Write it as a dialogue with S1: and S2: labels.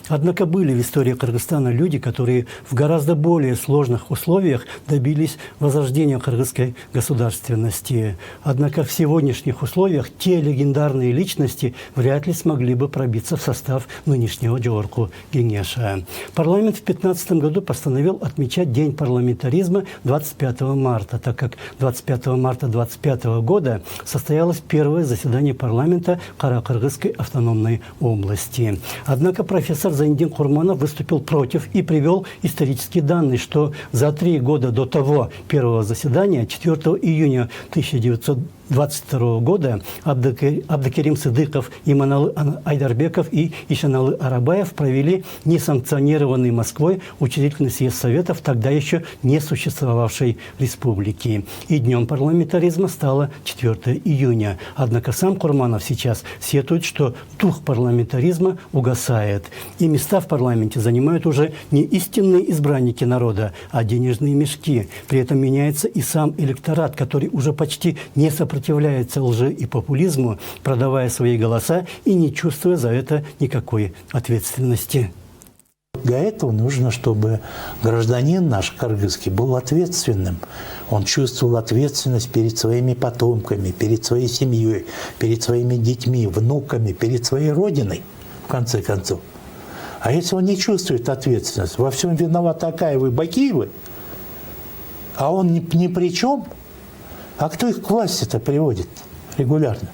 S1: Однако были в истории Кыргызстана люди, которые в гораздо более сложных условиях добились возрождения кыргызской государственности. Однако в сегодняшних условиях те легендарные личности вряд ли смогли бы пробиться в состав нынешнего Жогорку Кеңеша. Парламент в 2015 году постановил отмечать День парламентаризма 25 марта, так как 25 марта 2025 года состоялось первое заседание парламента Кара-Кыргызской автономной области. Однако профессор Зайнидин Курманов выступил против и привел исторические данные, что за 3 года до того первого заседания, 4 июня 1922 года, Абдыкерим Сыдыков, Иманалы Айдарбеков и Ишаналы Арабаев провели несанкционированный Москвой учредительный съезд Советов тогда еще не существовавшей республики. И днем парламентаризма стало 4 июня. Однако сам Курманов сейчас сетует, что дух парламентаризма угасает. И места в парламенте занимают уже не истинные избранники народа, а денежные мешки. При этом меняется и сам электорат, который уже почти не сопротивляется лжи и популизму, продавая свои голоса и не чувствуя за это никакой ответственности.
S2: Для этого нужно, чтобы гражданин наш кыргызский был ответственным. Он чувствовал ответственность перед своими потомками, перед своей семьей, перед своими детьми, внуками, перед своей родиной, в конце концов. А если он не чувствует ответственность, во всем виноваты Акаевы, Бакиевы, а он ни при чем, а кто их к власти-то приводит регулярно?